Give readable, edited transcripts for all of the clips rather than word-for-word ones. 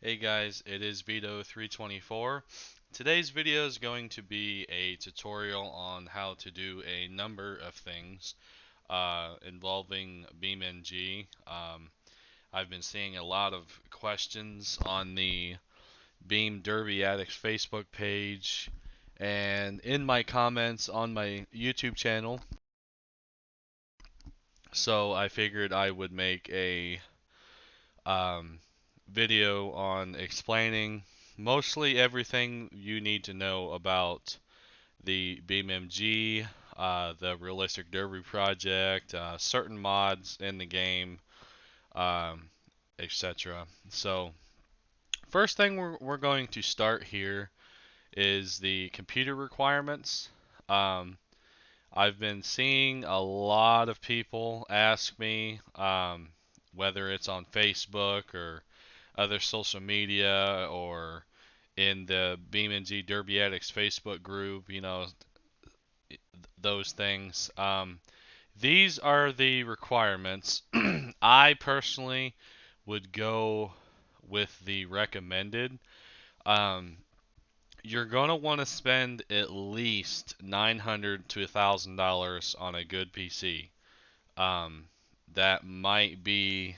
Hey guys, it is Vito324. Today's video is going to be a tutorial on how to do a number of things involving BeamNG. I've been seeing a lot of questions on the Beam Derby Addicts Facebook page and in my comments on my YouTube channel. So I figured I would make a um, video on explaining mostly everything you need to know about the BeamNG, the Realistic Derby project, certain mods in the game, um, etc. So, first thing we're going to start here is the computer requirements. Um, I've been seeing a lot of people ask me, whether it's on Facebook or other social media or in the BeamNG Derby Addicts Facebook group, those things. These are the requirements. I personally would go with the recommended. Um, you're going to want to spend at least $900 to $1,000 on a good PC. Um, that might be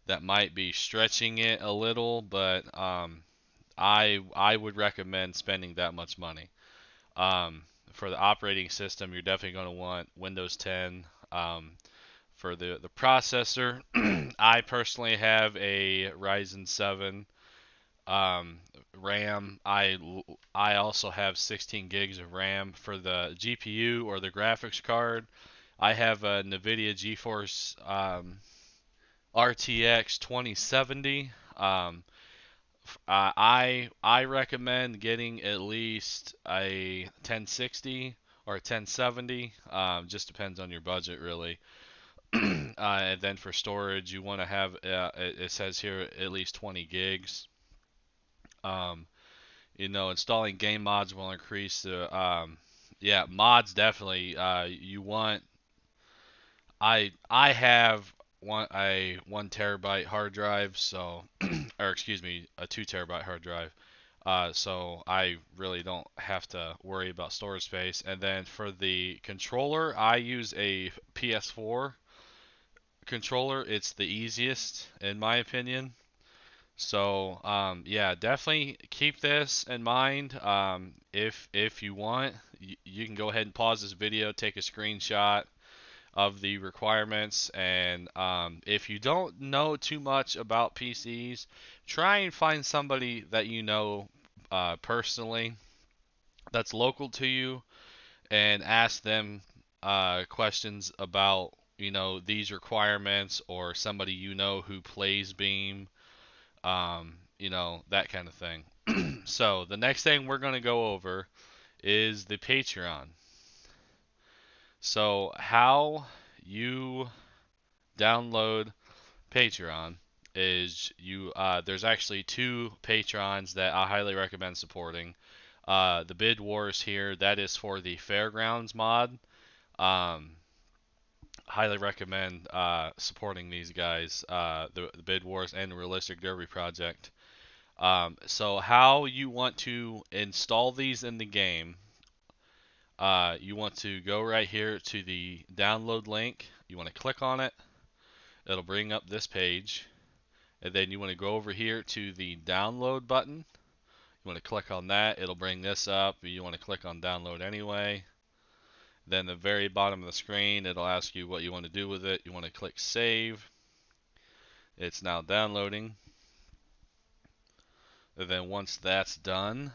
that might be stretching it a little, but I would recommend spending that much money. For the operating system, you're definitely going to want Windows 10. For the processor, I personally have a Ryzen 7 um, RAM. I also have 16 gigs of RAM. For the GPU or the graphics card, I have a NVIDIA GeForce RTX 2070. I recommend getting at least a 1060 or a 1070. Just depends on your budget, really. And then for storage, you want to have it says here at least 20 gigs. Um, installing game mods will increase the yeah, mods definitely. You want I have a 1 terabyte hard drive, so or excuse me, a 2 terabyte hard drive. So I really don't have to worry about storage space. And then for the controller, I use a PS4 controller. It's the easiest in my opinion. So yeah, definitely keep this in mind. If you want, you can go ahead and pause this video, take a screenshot of the requirements, and if you don't know too much about PCs, try and find somebody that you know personally that's local to you and ask them questions about these requirements, or somebody who plays Beam, that kind of thing. So the next thing we're going to go over is the Patreon. So how you download Patreon is there's actually two Patrons that I highly recommend supporting. The Bid Wars here, that is for the Fairgrounds mod. Um, Highly recommend supporting these guys, the Bid Wars and the Realistic Derby project. So how you want to install these in the game, you want to go right here to the download link. You want to click on it. It'll bring up this page. And then you want to go over here to the download button. You want to click on that. It'll bring this up. You want to click on download anyway. Then the very bottom of the screen, it'll ask you what you want to do with it. You want to click save. It's now downloading. And then once that's done,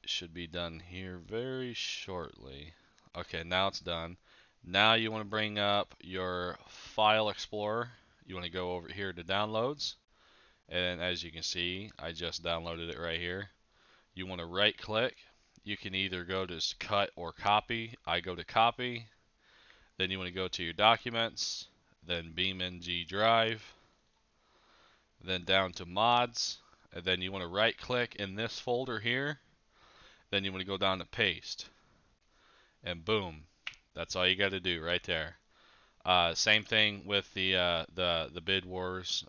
it should be done here very shortly. Okay, now it's done. Now you want to bring up your file explorer. You want to go over here to downloads. And as you can see, I just downloaded it right here. You want to right click. You can either go to cut or copy. I go to copy. Then you want to go to your documents, then BeamNG drive, then down to mods, and then you want to right click in this folder here. Then you want to go down to paste. And boom, that's all you got to do right there. Same thing with the Bid Wars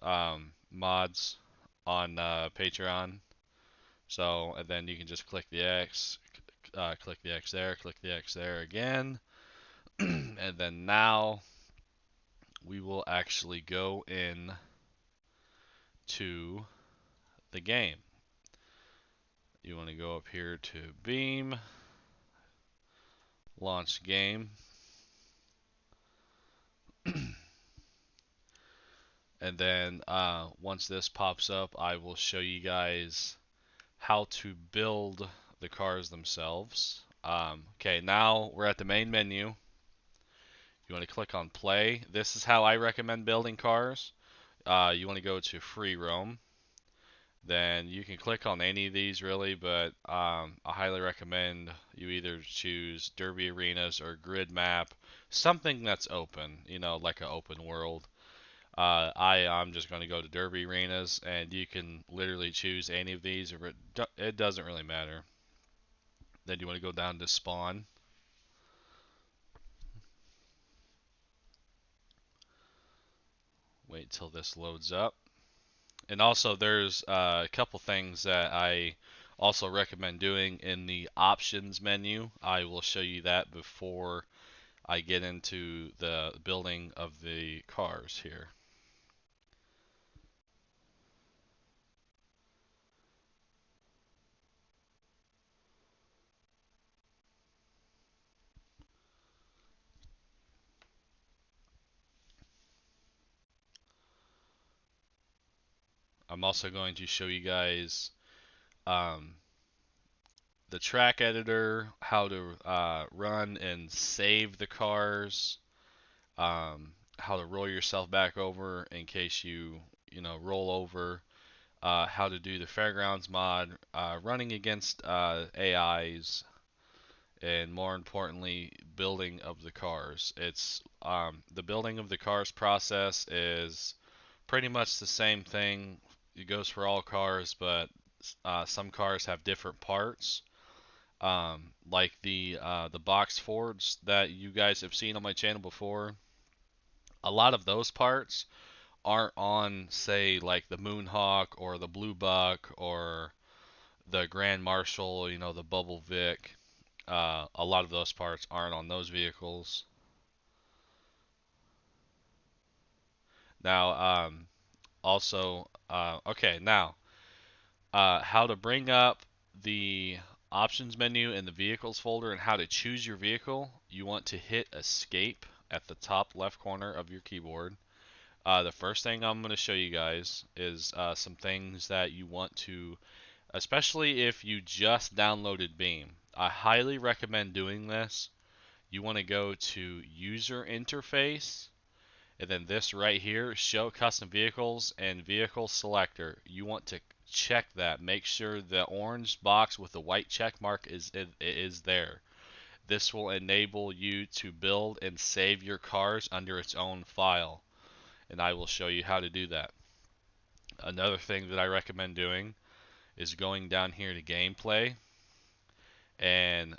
mods on Patreon. So and then you can just click the X, click the X there, click the X there again, and then now we will actually go in to the game. You want to go up here to Beam, launch game, and then once this pops up, I will show you guys how to build the cars themselves. Okay, now we're at the main menu. You want to click on play. This is how I recommend building cars. You want to go to free roam. Then you can click on any of these really, but I highly recommend you either choose Derby Arenas or Grid Map, something that's open, you know, like an open world. I'm just going to go to Derby Arenas, and you can literally choose any of these. It doesn't really matter. Then you want to go down to spawn. Wait till this loads up. And also there's a couple things that I also recommend doing in the options menu. I will show you that before I get into the building of the cars here. I'm also going to show you guys um, the track editor, how to run and save the cars, how to roll yourself back over in case you know roll over, how to do the fairgrounds mod, running against AIs, and more importantly, building of the cars. It's the building of the cars process is pretty much the same thing. It goes for all cars, but some cars have different parts. Like the box Fords that you guys have seen on my channel before. A lot of those parts aren't on, say, like the Moonhawk or the Blue Buck or the Grand Marshal, you know, the Bubble Vic. A lot of those parts aren't on those vehicles. Now, also, okay, now, how to bring up the options menu in the vehicles folder and how to choose your vehicle. You want to hit escape at the top left corner of your keyboard. The first thing I'm going to show you guys is some things that you want to, especially if you just downloaded Beam. I highly recommend doing this. You want to go to user interface, and then this right here, show custom vehicles and vehicle selector. You want to check that. Make sure the orange box with the white check mark is there. This will enable you to build and save your cars under its own file, and I will show you how to do that. Another thing that I recommend doing is going down here to gameplay, and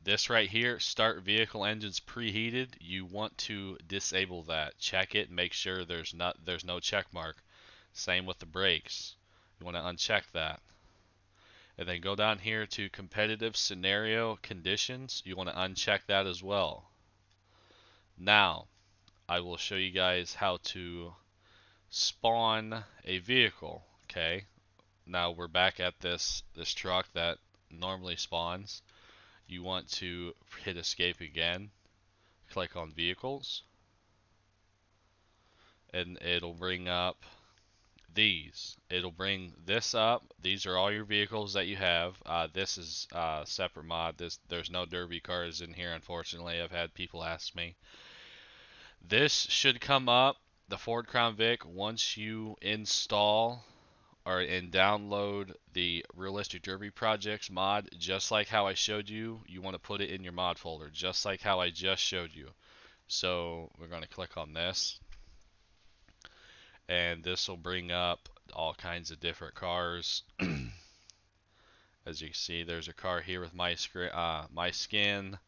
this right here, start vehicle engines preheated. You want to disable that. Check it, make sure there's no check mark. Same with the brakes. You want to uncheck that. And then go down here to competitive scenario conditions. You want to uncheck that as well. Now, I will show you guys how to spawn a vehicle. Okay. Now we're back at this truck that normally spawns. You want to hit escape again, click on vehicles, and it'll bring up these. It'll bring this up. These are all your vehicles that you have. This is a separate mod. There's no derby cars in here, unfortunately. I've had people ask me. This should come up, the Ford Crown Vic, once you install and download the Realistic Derby Projects mod. Just like how I showed you, you want to put it in your mod folder, just like how I just showed you. So we're going to click on this, and this will bring up all kinds of different cars. As you can see, there's a car here with my skin.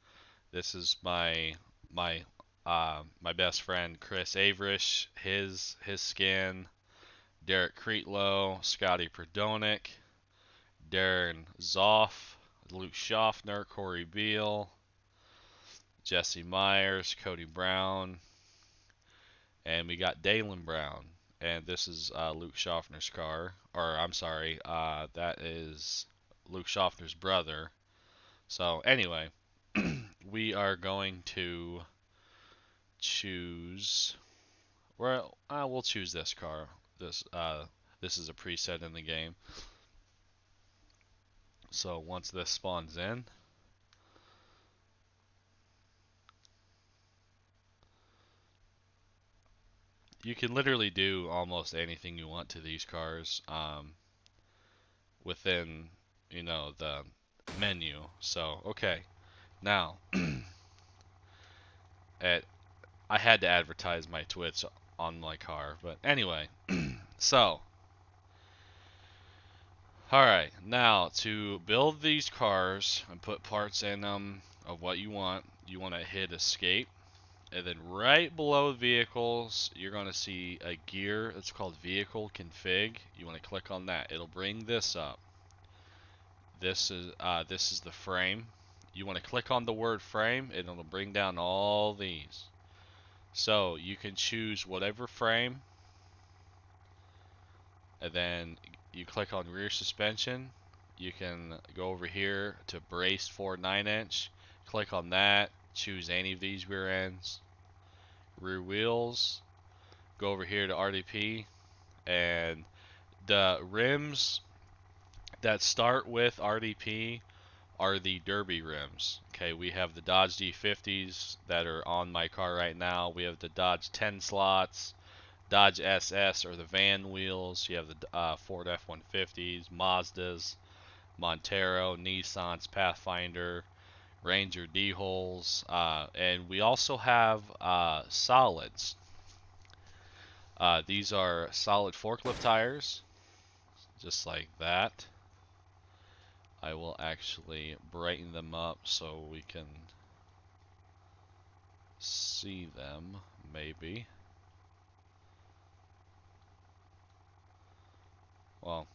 This is my my best friend Chris Averish, his skin, Derek Creetlow, Scotty Perdonick, Darren Zoff, Luke Schaffner, Corey Beal, Jesse Myers, Cody Brown, and we got Dalen Brown. And this is Luke Schaffner's car, or I'm sorry, that is Luke Schaffner's brother. So anyway, we are going to choose. Well, we'll choose this car. This is a preset in the game. So once this spawns in, you can literally do almost anything you want to these cars within, the menu. So okay, now at I had to advertise my Twitch on my car, but anyway, so all right, now to build these cars and put parts in them of what you want to hit escape. And then right below vehicles, you're going to see a gear. It's called vehicle config. You want to click on that. It'll bring this up. This is the frame. You want to click on the word frame, and it'll bring down all these. So you can choose whatever frame, and then you click on rear suspension. You can go over here to brace for 9-inch. Click on that. Choose any of these rear ends. Rear wheels, go over here to RDP, and the rims that start with RDP are the Derby rims. Okay, we have the Dodge D50s that are on my car right now. We have the Dodge 10 slots, Dodge SS or the van wheels. You have the Ford F-150s, Mazdas, Montero, Nissans, Pathfinder, Ranger D-holes, and we also have solids. These are solid forklift tires, just like that. I will actually brighten them up so we can see them, maybe. Well,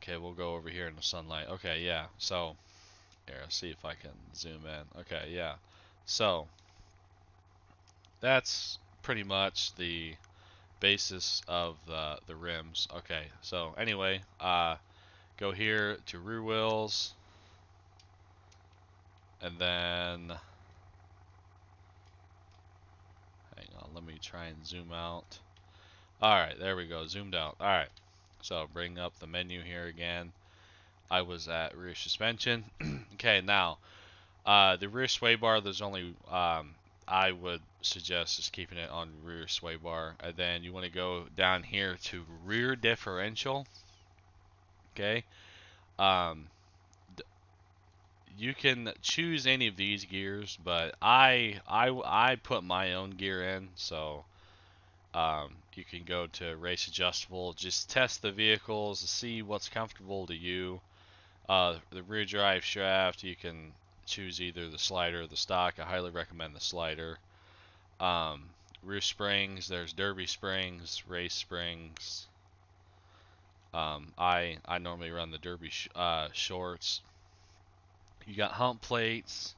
okay, we'll go over here in the sunlight. Okay, yeah, so, here, let's see if I can zoom in. Okay, yeah, so, that's pretty much the basis of the rims. Okay, so anyway, go here to rear wheels, and then hang on, let me try and zoom out. Alright, there we go, zoomed out. Alright, so bring up the menu here again. I was at rear suspension. Okay, now, the rear sway bar, there's only, I would suggest just keeping it on rear sway bar. And then you want to go down here to rear differential. Okay, um, you can choose any of these gears, but I put my own gear in, so you can go to race adjustable, just test the vehicles to see what's comfortable to you. The rear drive shaft, you can choose either the slider or the stock. I highly recommend the slider. Rear springs, there's derby springs, race springs. I normally run the derby shorts. You got hump plates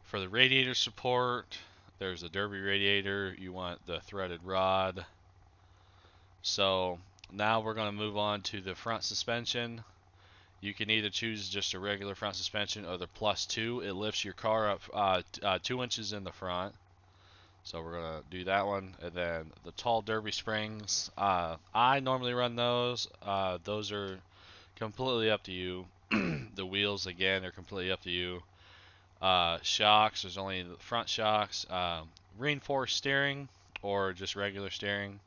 for the radiator support. There's a derby radiator. You want the threaded rod. So now we're going to move on to the front suspension. You can either choose just a regular front suspension or the +2. It lifts your car up 2 inches in the front. So we're going to do that one. And then the tall derby springs. I normally run those. Those are completely up to you. The wheels, again, are completely up to you. Shocks, there's only the front shocks. Reinforced steering or just regular steering.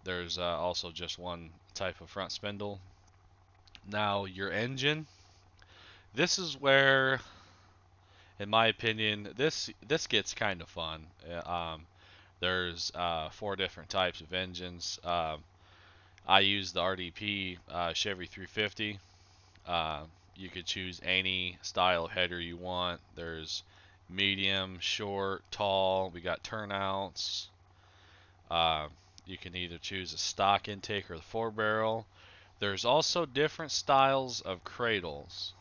There's also just one type of front spindle. Now your engine. This is where, in my opinion, this gets kind of fun. There's 4 different types of engines. I use the RDP Chevy 350. You could choose any style of header you want. There's medium, short, tall. We got turnouts. Uh, you can either choose a stock intake or the 4-barrel. There's also different styles of cradles.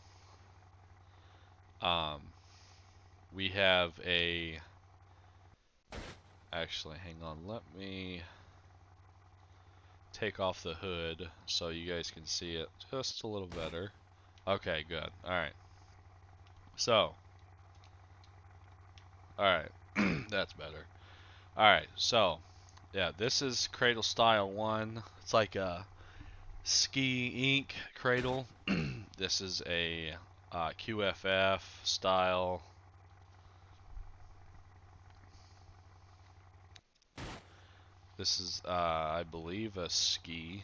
Um, we have a. Actually, hang on. Let me take off the hood so you guys can see it just a little better. Okay, good. Alright. So. Alright. That's better. Alright, so. Yeah, this is Cradle Style 1. It's like a Ski Ink cradle. This is a QFF style. This is, I believe, a Ski.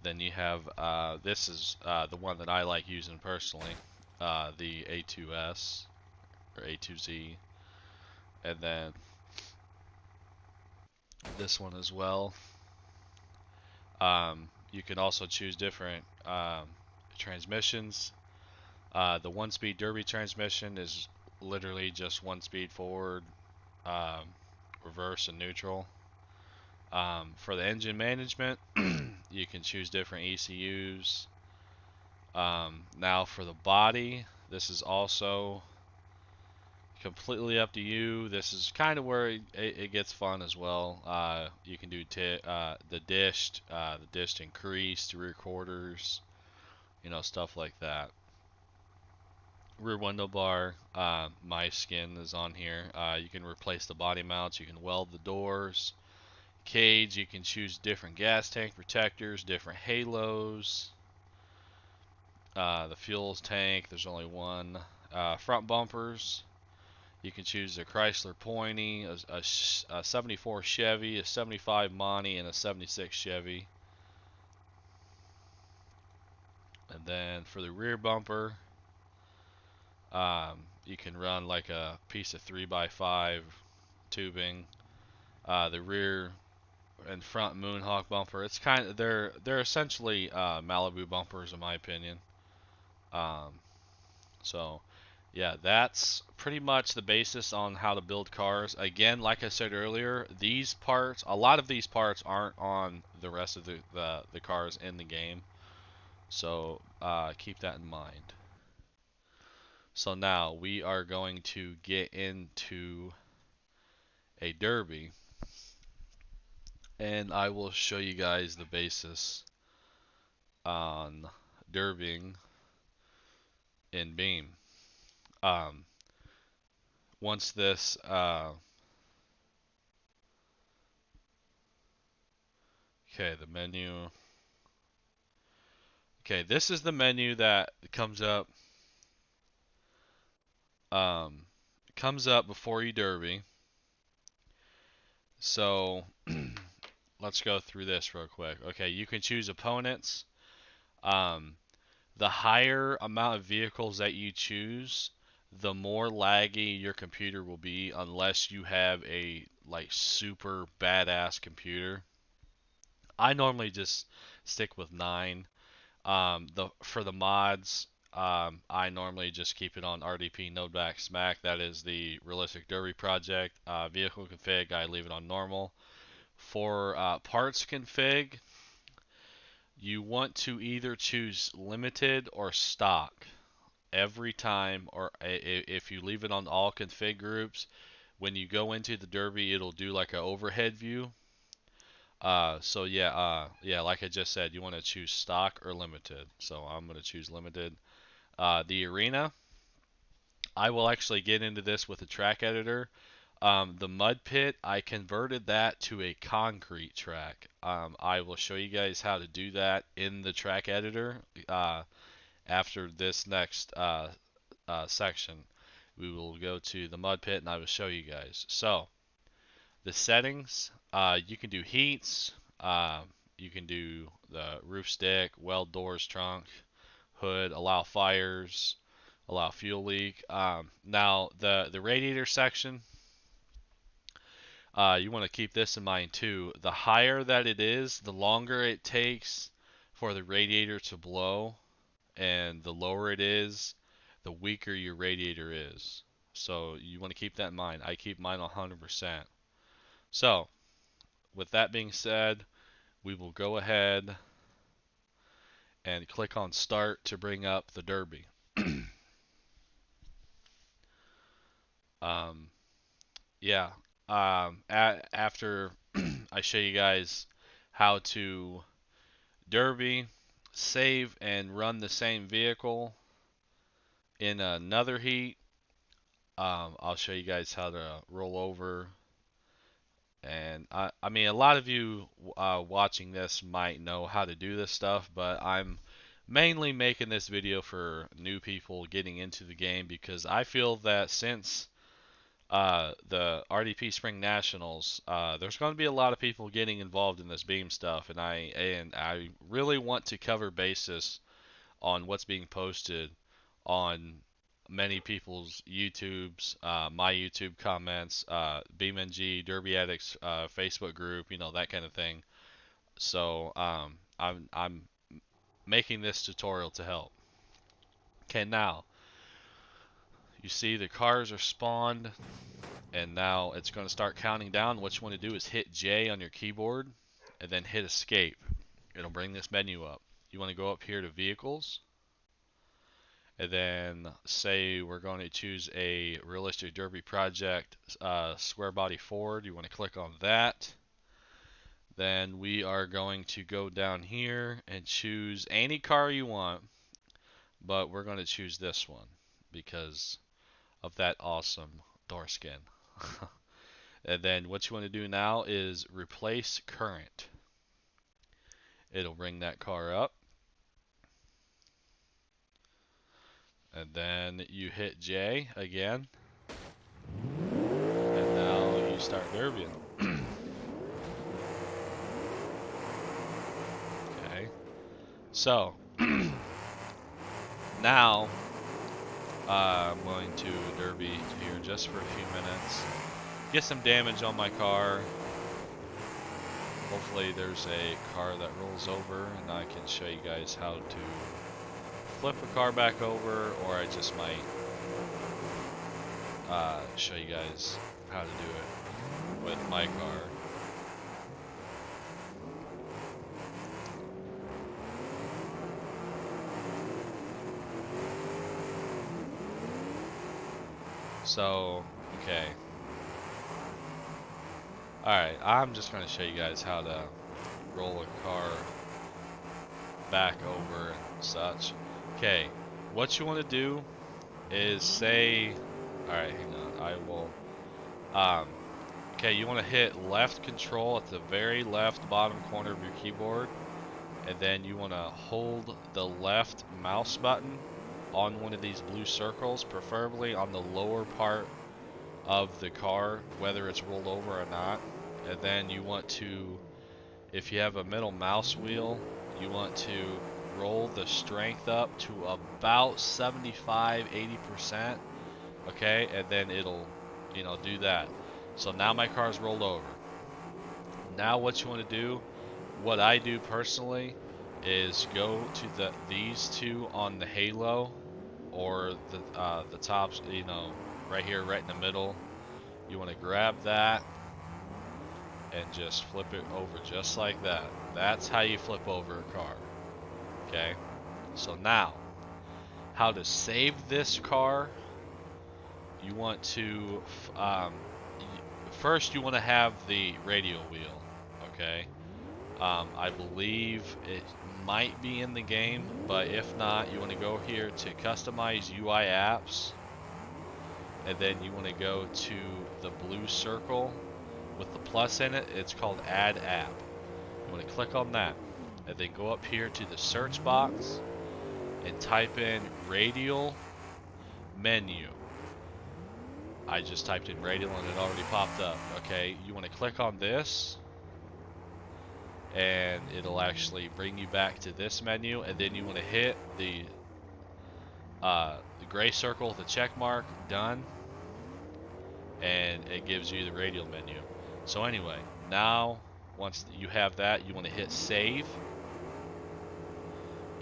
Then you have, this is the one that I like using personally, the A2S or A2Z. And then this one as well. You can also choose different transmissions. The 1-speed Derby transmission is literally just 1 speed forward, um, reverse, and neutral. For the engine management, you can choose different ECUs. Now for the body, this is also completely up to you. This is kind of where it gets fun as well. You can do the dished increased, rear quarters, stuff like that. Rear window bar, my skin is on here. You can replace the body mounts. You can weld the doors. Cage, you can choose different gas tank protectors, different halos. The fuels tank, there's only one. Front bumpers, you can choose a Chrysler Pointy, a 74 Chevy, a 75 Monty, and a 76 Chevy. And then for the rear bumper, you can run like a piece of 3x5 tubing. The rear and front Moonhawk bumper, it's kind of they're essentially Malibu bumpers in my opinion. Um, so yeah, that's pretty much the basis on how to build cars. Again, like I said earlier, these parts, a lot of these parts aren't on the rest of the cars in the game. So keep that in mind. So now we are going to get into a derby, and I will show you guys the basis on derbying in Beam. Um, once this okay, the menu. Okay, this is the menu that um, comes up before you derby. So let's go through this real quick. Okay, you can choose opponents. Um, the higher amount of vehicles that you choose, the more laggy your computer will be unless you have a like super badass computer. I normally just stick with 9. For the mods, I normally just keep it on RDP Nodeback Smack. That is the Realistic Derby project. Vehicle config, I leave it on normal. For parts config, you want to either choose limited or stock every time, or if you leave it on all config groups, when you go into the derby, it'll do like an overhead view. So yeah, like I just said, you want to choose stock or limited. So I'm going to choose limited. The arena, I will actually get into this with the track editor. The mud pit, I converted that to a concrete track. I will show you guys how to do that in the track editor after this next section. We will go to the mud pit and I will show you guys. So the settings, you can do heats, you can do the roof stick, weld doors, trunk, hood, allow fires, allow fuel leak. Now the radiator section, you want to keep this in mind too. The higher that it is, the longer it takes for the radiator to blow. and the lower it is, the weaker your radiator is. So you want to keep that in mind. I keep mine 100%. So with that being said, we will go ahead and click on start to bring up the Derby. um, yeah. After I show you guys how to Derby, save and run the same vehicle in another heat, I'll show you guys how to roll over. And I mean, a lot of you watching this might know how to do this stuff, but I'm mainly making this video for new people getting into the game because I feel that since the RDP Spring Nationals, there's going to be a lot of people getting involved in this beam stuff, and I really want to cover basis on what's being posted on many people's YouTubes, my YouTube comments, BeamNG, Derby Addicts Facebook group, you know, that kind of thing. So I'm making this tutorial to help. Okay, now you see the cars are spawned, and now it's going to start counting down. What you want to do is hit J on your keyboard, and then hit Escape. It'll bring this menu up. You want to go up here to Vehicles, and then say we're going to choose a realistic derby project square body Ford. You want to click on that. Then we are going to go down here and choose any car you want, but we're going to choose this one because of that awesome door skin. And then what you want to do now is replace current. It'll bring that car up. And then you hit J again. And now you start derbying. Okay. So, now I'm going to derby here just for a few minutes. Get some damage on my car. Hopefully there's a car that rolls over and I can show you guys how to flip a car back over, or I just might show you guys how to do it with my car. So, okay. Alright, I'm just going to show you guys how to roll a car back over and such. Okay, what you want to do is say, alright, hang on, I will, okay, you want to hit left control at the very left bottom corner of your keyboard, and then you want to hold the left mouse button on one of these blue circles, preferably on the lower part of the car, whether it's rolled over or not. And then you want to, if you have a middle mouse wheel, you want to roll the strength up to about 75-80%. Okay, and then it'll, you know, do that. So now my car's rolled over. Now what you want to do, what I do personally, is go to these two on the halo, or the tops, you know, right here, right in the middle. You want to grab that and just flip it over just like that. That's how you flip over a car. Okay, so now how to save this car. You want to first you want to have the radial wheel. Okay, I believe it might be in the game, but if not, you want to go here to customize UI apps, and then you want to go to the blue circle with the plus in it. It's called add app. You want to click on that, and then go up here to the search box and type in radial menu. I just typed in radial and it already popped up. Okay, you want to click on this and it'll actually bring you back to this menu, and then you want to hit the gray circle, the check mark, done, and it gives you the radial menu. So anyway, now once you have that, you want to hit save,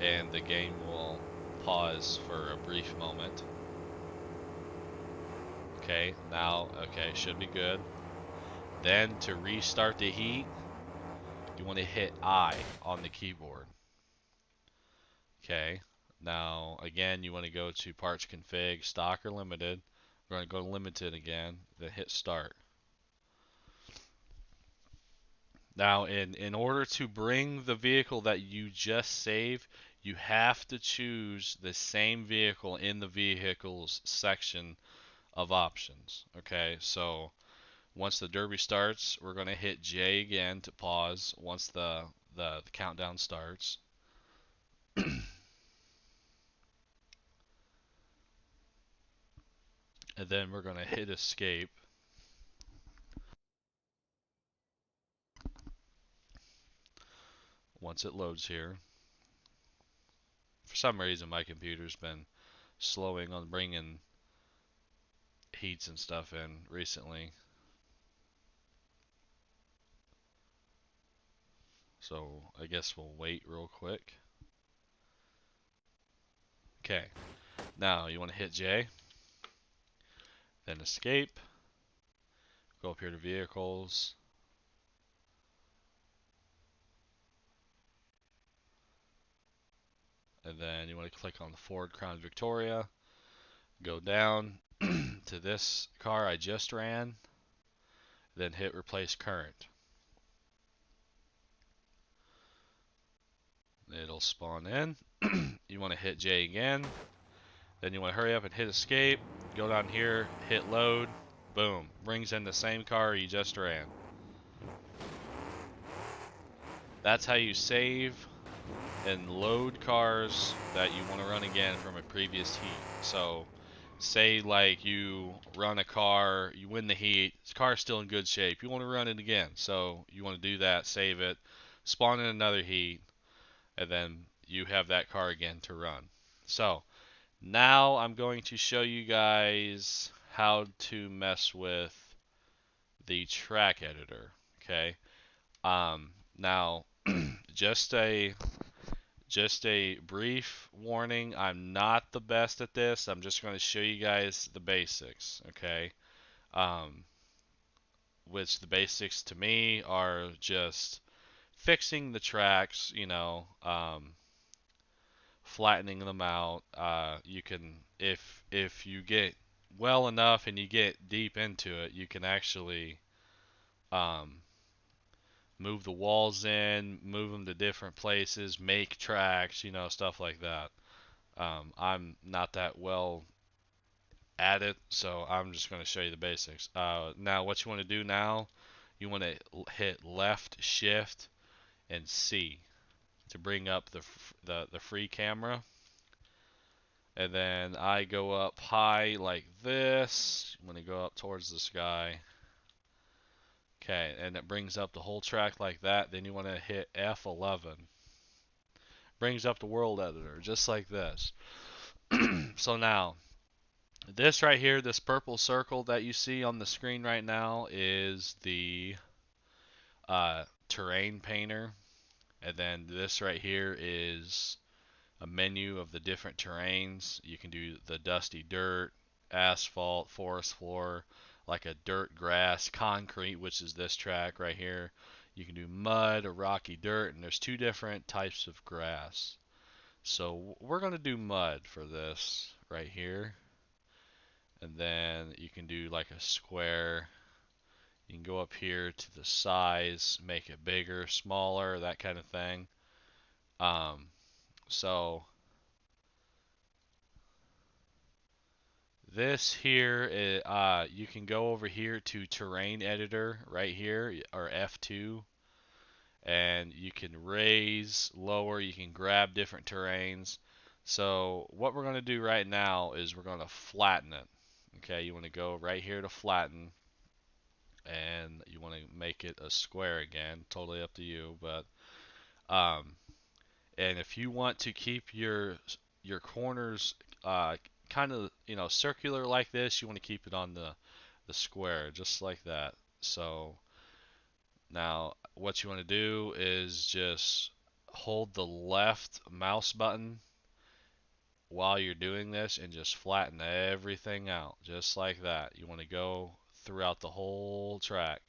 and the game will pause for a brief moment. Okay, now, okay, should be good. Then to restart the heat, you want to hit I on the keyboard. Okay, now again, you want to go to parts config, stock or limited. We're going to go to limited again, then hit start. Now, in order to bring the vehicle that you just saved, you have to choose the same vehicle in the vehicles section of options. Okay, so once the derby starts, we're going to hit J again to pause once the countdown starts. And then we're going to hit escape. Once it loads here. For some reason, my computer's been slowing on bringing heats and stuff in recently. So I guess we'll wait real quick. Okay, now you want to hit J, then escape, go up here to vehicles, and then you want to click on the Ford Crown Victoria, go down to this car I just ran, then hit replace current. It'll spawn in. You want to hit J again, then you want to hurry up and hit escape, go down here, hit load, boom, brings in the same car you just ran. That's how you save and load cars that you want to run again from a previous heat. So say like you run a car, you win the heat, the car's still in good shape, you want to run it again. So you want to do that, save it, spawn in another heat, and then you have that car again to run. So now I'm going to show you guys how to mess with the track editor. Okay. Now just a brief warning, I'm not the best at this. I'm just going to show you guys the basics, okay? Um, which the basics to me are just fixing the tracks, flattening them out. You can, if you get well enough and you get deep into it, you can actually um, move the walls in, move them to different places, make tracks, stuff like that. I'm not that well at it, so I'm just going to show you the basics. Now, what you want to do now, you want to hit left, shift, and C to bring up the free camera. And then I go up high like this. I'm going to go up towards the sky. Okay, and it brings up the whole track like that. Then you want to hit F11. Brings up the world editor, just like this. So now, this right here, this purple circle that you see on the screen right now is the terrain painter. And then this right here is a menu of the different terrains. You can do the dusty dirt, asphalt, forest floor, like a dirt, grass, concrete, which is this track right here. You can do mud or rocky dirt, and there's two different types of grass. So we're going to do mud for this right here. And then you can do like a square. You can go up here to the size, make it bigger, smaller, that kind of thing. So this here, you can go over here to terrain editor right here, or F2, and you can raise, lower, you can grab different terrains. So what we're going to do right now is we're going to flatten it. Okay, you want to go right here to flatten, and you want to make it a square again, totally up to you. But and if you want to keep your corners kind of circular like this, you want to keep it on the square just like that. So now what you want to do is just hold the left mouse button while you're doing this and just flatten everything out just like that. You want to go throughout the whole track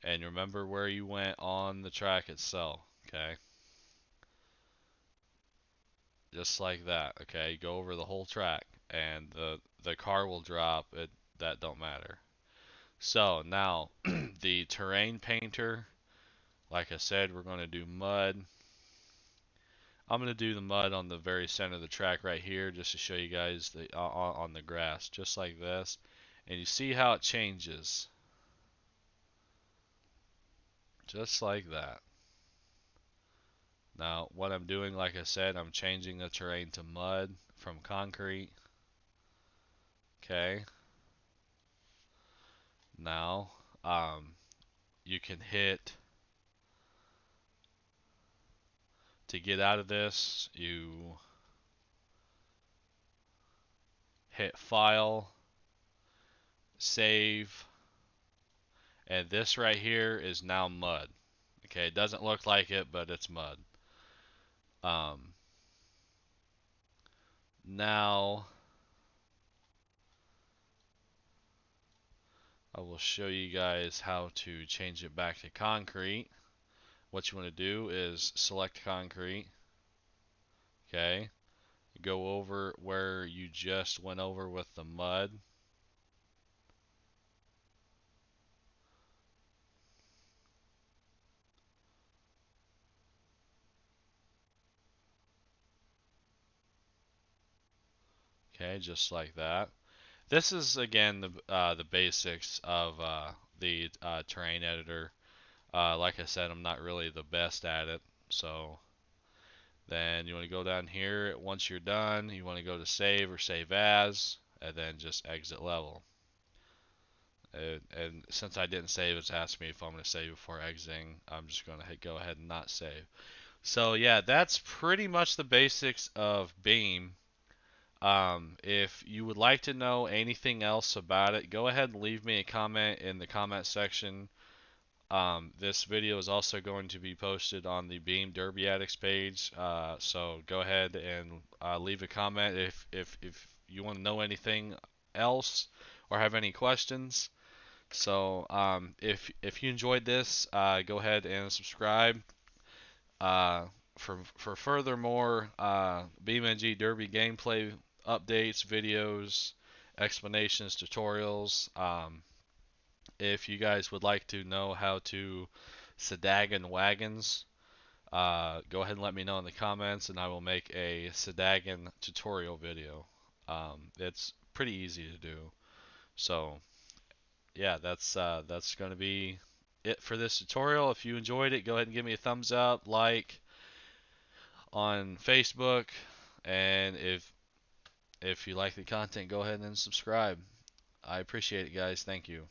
and remember where you went on the track itself, okay? Just like that, okay? Go over the whole track and the car will drop. That don't matter. So now the terrain painter, like I said, we're going to do mud. I'm going to do the mud on the very center of the track right here just to show you guys the on the grass, just like this. And you see how it changes. Just like that. Now, what I'm doing, like I said, I'm changing the terrain to mud from concrete. Okay. Now, you can hit, to get out of this, you hit File, Save, and this right here is now mud. Okay, it doesn't look like it, but it's mud. Um, Now, I will show you guys how to change it back to concrete. What you want to do is select concrete. Okay, go over where you just went over with the mud. Okay, just like that. This is again the basics of the terrain editor. Like I said, I'm not really the best at it, so then you want to go down here. Once you're done, you want to go to save or save as, and then just exit level. And since I didn't save, it's asked me if I'm going to save before exiting. I'm just going to go ahead and not save. So yeah, that's pretty much the basics of Beam. If you would like to know anything else about it, go ahead and leave me a comment in the comment section. This video is also going to be posted on the Beam Derby Addicts page, so go ahead and leave a comment if you want to know anything else or have any questions. So if you enjoyed this, go ahead and subscribe. For furthermore BeamNG Derby gameplay updates, videos, explanations, tutorials. If you guys would like to know how to sedagon wagons, go ahead and let me know in the comments, and I will make a sedagon tutorial video. It's pretty easy to do. So yeah, that's going to be it for this tutorial. If you enjoyed it, go ahead and give me a thumbs up, like on Facebook, and if you like the content, go ahead and subscribe. I appreciate it, guys. Thank you.